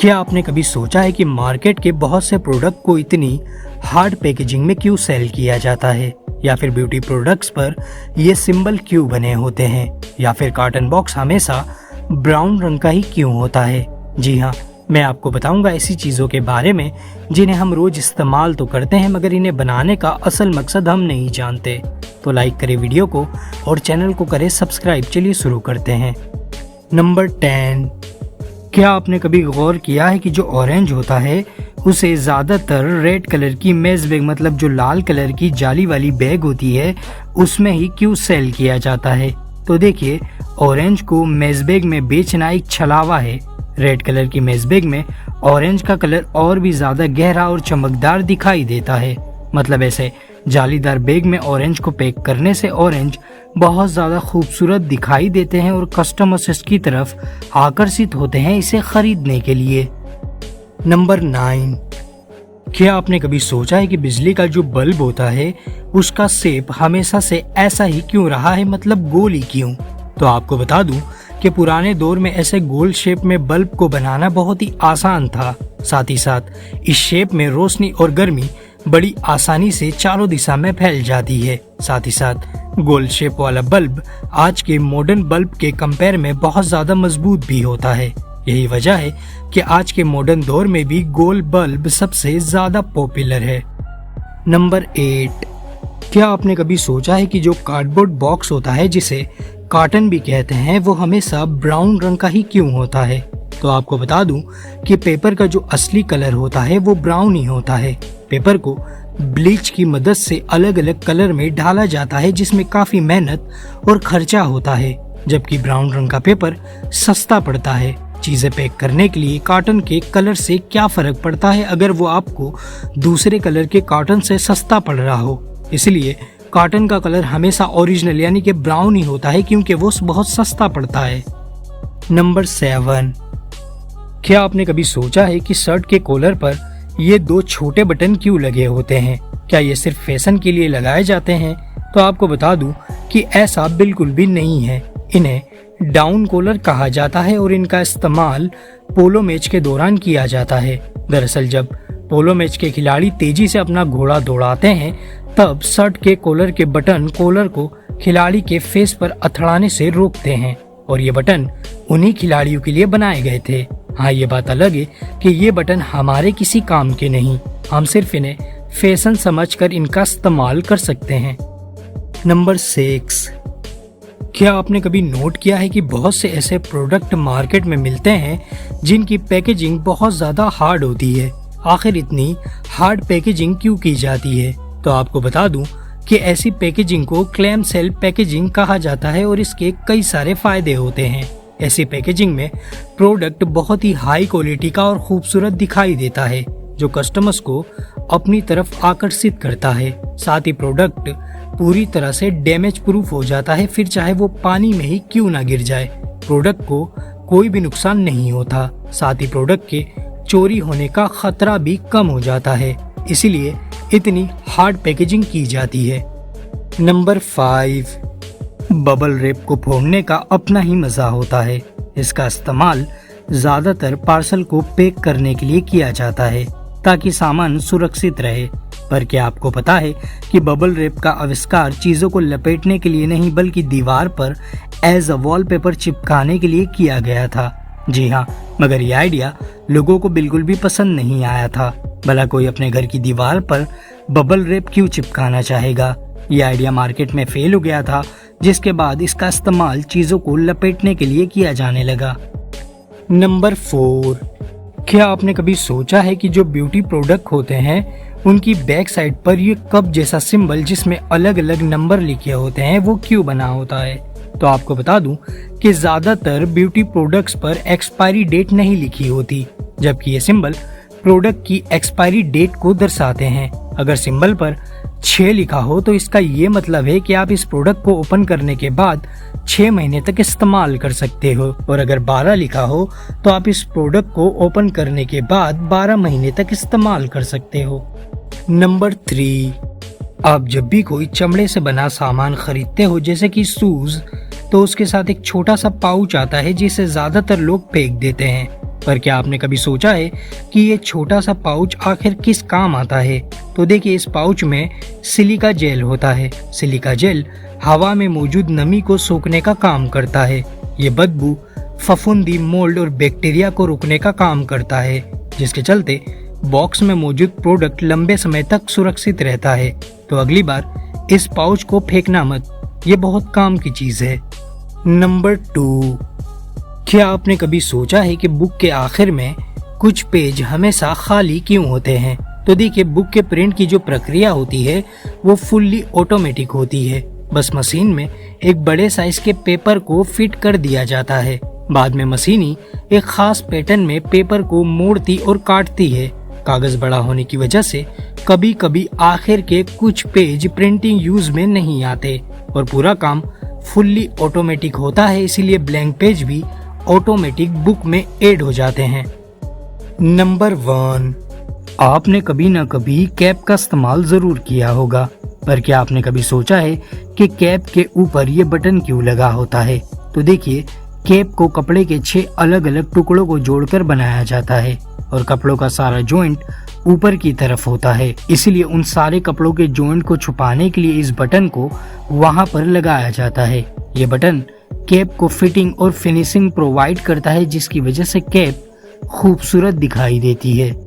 क्या आपने कभी सोचा है कि मार्केट के बहुत से प्रोडक्ट को इतनी हार्ड पैकेजिंग में क्यों सेल किया जाता है, या फिर ब्यूटी प्रोडक्ट्स पर ये सिंबल क्यों बने होते हैं, या फिर कार्टन बॉक्स हमेशा ब्राउन रंग का ही क्यों होता है। जी हाँ, मैं आपको बताऊंगा ऐसी चीज़ों के बारे में जिन्हें हम रोज इस्तेमाल तो करते हैं मगर इन्हें बनाने का असल मकसद हम नहीं जानते। तो लाइक करें वीडियो को और चैनल को करें सब्सक्राइब। चलिए शुरू करते हैं। नंबर 10, क्या आपने कभी गौर किया है कि जो ऑरेंज होता है उसे ज़्यादातर रेड कलर की मेज बैग, मतलब जो लाल कलर की जाली वाली बैग होती है, उसमें ही क्यों सेल किया जाता है। तो देखिए, ऑरेंज को मेज बैग में बेचना एक छलावा है। रेड कलर की मेज बैग में ऑरेंज का कलर और भी ज़्यादा गहरा और चमकदार दिखाई देता है। मतलब ऐसे जालीदार बैग में ऑरेंज को पैक करने से ऑरेंज बहुत ज़्यादा खूबसूरत दिखाई देते हैं और कस्टमर्स इसकी तरफ आकर्षित होते हैं इसे खरीदने के लिए। नंबर 9, क्या आपने कभी सोचा है कि बिजली का जो बल्ब होता है उसका शेप हमेशा से ऐसा ही क्यों रहा है, मतलब गोल ही क्यों। तो आपको बता दूं कि पुराने दौर में ऐसे गोल शेप में बल्ब को बनाना बहुत ही आसान था। साथ ही साथ इस शेप में रोशनी और गर्मी बड़ी आसानी से चारों दिशा में फैल जाती है। साथ ही साथ गोल शेप वाला बल्ब आज के मॉडर्न बल्ब के कंपेयर में बहुत ज्यादा मजबूत भी होता है। यही वजह है कि आज के मॉडर्न दौर में भी गोल बल्ब सबसे ज्यादा पॉपुलर है। नंबर 8, क्या आपने कभी सोचा है कि जो कार्डबोर्ड बॉक्स होता है जिसे कार्टन भी कहते हैं, वो हमेशा ब्राउन रंग का ही क्यों होता है। तो आपको बता दूं कि पेपर का जो असली कलर होता है वो ब्राउन ही होता है। पेपर को ब्लीच की मदद से अलग अलग कलर में ढाला जाता है जिसमें काफी मेहनत और खर्चा होता है, जबकि ब्राउन रंग का पेपर सस्ता पड़ता है। चीजें पैक करने के लिए कार्टन के कलर से क्या फर्क पड़ता है अगर वो आपको दूसरे कलर के कार्टन से सस्ता पड़ रहा हो। इसलिए कार्टन का कलर हमेशा ओरिजिनल यानी कि ब्राउन ही होता है क्योंकि वो बहुत सस्ता पड़ता है। नंबर 7, क्या आपने कभी सोचा है कि शर्ट के कॉलर पर ये 2 छोटे बटन क्यों लगे होते हैं। क्या ये सिर्फ फैशन के लिए लगाए जाते हैं। तो आपको बता दूं कि ऐसा बिल्कुल भी नहीं है। इन्हें डाउन कॉलर कहा जाता है और इनका इस्तेमाल पोलो मैच के दौरान किया जाता है। दरअसल जब पोलो मैच के खिलाड़ी तेजी से अपना घोड़ा दौड़ाते हैं तब शर्ट के कॉलर के बटन कॉलर को खिलाड़ी के फेस पर अथड़ाने से रोकते हैं और ये बटन उन्हीं खिलाड़ियों के लिए बनाए गए थे। हाँ, ये बात अलग है कि ये बटन हमारे किसी काम के नहीं, हम सिर्फ इन्हें फैशन समझकर इनका इस्तेमाल कर सकते हैं। नंबर 6, क्या आपने कभी नोट किया है कि बहुत से ऐसे प्रोडक्ट मार्केट में मिलते हैं जिनकी पैकेजिंग बहुत ज्यादा हार्ड होती है। आखिर इतनी हार्ड पैकेजिंग क्यों की जाती है। तो आपको बता दूं कि ऐसी पैकेजिंग को क्लैम सेल पैकेजिंग कहा जाता है और इसके कई सारे फायदे होते हैं। ऐसी पैकेजिंग में प्रोडक्ट बहुत ही हाई क्वालिटी का और खूबसूरत दिखाई देता है जो कस्टमर्स को अपनी तरफ आकर्षित करता है। साथ ही प्रोडक्ट पूरी तरह से डैमेज प्रूफ हो जाता है, फिर चाहे वो पानी में ही क्यों ना गिर जाए, प्रोडक्ट को कोई भी नुकसान नहीं होता। साथ ही प्रोडक्ट के चोरी होने का खतरा भी कम हो जाता है, इसीलिए इतनी हार्ड पैकेजिंग की जाती है। नंबर 5, बबल रैप को फोड़ने का अपना ही मजा होता है। इसका इस्तेमाल ज्यादातर पार्सल को पैक करने के लिए किया जाता है ताकि सामान सुरक्षित रहे। पर क्या आपको पता है कि बबल रैप का आविष्कार चीजों को लपेटने के लिए नहीं बल्कि दीवार पर एज अ वॉलपेपर चिपकाने के लिए किया गया था। जी हाँ, मगर यह आइडिया लोगों को बिल्कुल भी पसंद नहीं आया था। भला कोई अपने घर की दीवार पर बबल रैप क्यों चिपकाना चाहेगा। यह आइडिया मार्केट में फेल हो गया था, जिसके बाद इसका इस्तेमाल चीजों को लपेटने के लिए किया जाने लगा। नंबर 4, क्या आपने कभी सोचा है कि जो ब्यूटी प्रोडक्ट होते हैं उनकी बैक साइड पर ये कप जैसा सिंबल जिसमें अलग अलग नंबर लिखे होते हैं वो क्यों बना होता है। तो आपको बता दूं कि ज्यादातर ब्यूटी प्रोडक्ट्स पर एक्सपायरी डेट नहीं लिखी होती, जबकि ये सिंबल प्रोडक्ट की एक्सपायरी डेट को दर्शाते हैं। अगर सिंबल पर 6 लिखा हो तो इसका ये मतलब है कि आप इस प्रोडक्ट को ओपन करने के बाद 6 महीने तक इस्तेमाल कर सकते हो, और अगर 12 लिखा हो तो आप इस प्रोडक्ट को ओपन करने के बाद 12 महीने तक इस्तेमाल कर सकते हो। नंबर 3, आप जब भी कोई चमड़े से बना सामान खरीदते हो जैसे कि शूज, तो उसके साथ एक छोटा सा पाउच आता है जिसे ज्यादातर लोग फेंक देते हैं। पर क्या आपने कभी सोचा है कि ये छोटा सा पाउच आखिर किस काम आता है? तो देखिए, इस पाउच में सिलिका जेल होता है। सिलिका जेल हवा में मौजूद नमी को सोखने का काम करता है। ये बदबू, फफूंदी, मोल्ड और बैक्टीरिया को रोकने का काम करता है, जिसके चलते बॉक्स में मौजूद प्रोडक्ट लंबे समय तक सुरक्षित रहता है। तो अगली बार इस पाउच को फेंकना मत, ये बहुत काम की चीज है। नंबर 2, क्या आपने कभी सोचा है कि बुक के आखिर में कुछ पेज हमेशा खाली क्यों होते हैं? तो देखिए, बुक के प्रिंट की जो प्रक्रिया होती है वो फुल्ली ऑटोमेटिक होती है। बस मशीन में एक बड़े साइज के पेपर को फिट कर दिया जाता है। बाद में मशीनी एक खास पैटर्न में पेपर को मोड़ती और काटती है। कागज बड़ा होने की वजह से कभी कभी आखिर के कुछ पेज प्रिंटिंग यूज में नहीं आते और पूरा काम फुल्ली ऑटोमेटिक होता है, इसीलिए ब्लैंक पेज भी ऑटोमेटिक बुक में ऐड हो जाते हैं। नंबर 1, आपने कभी ना कभी कैप का इस्तेमाल जरूर किया होगा, पर क्या आपने कभी सोचा है कि कैप के ऊपर ये बटन क्यों लगा होता है? तो देखिए, कैप को कपड़े के 6 अलग अलग टुकड़ों को जोड़कर बनाया जाता है और कपड़ों का सारा जॉइंट ऊपर की तरफ होता है। इसलिए उन सारे कपड़ों के जॉइंट को छुपाने के लिए इस बटन को वहां पर लगाया जाता है। ये बटन कैप को फिटिंग और फिनिशिंग प्रोवाइड करता है, जिसकी वजह से कैप खूबसूरत दिखाई देती है।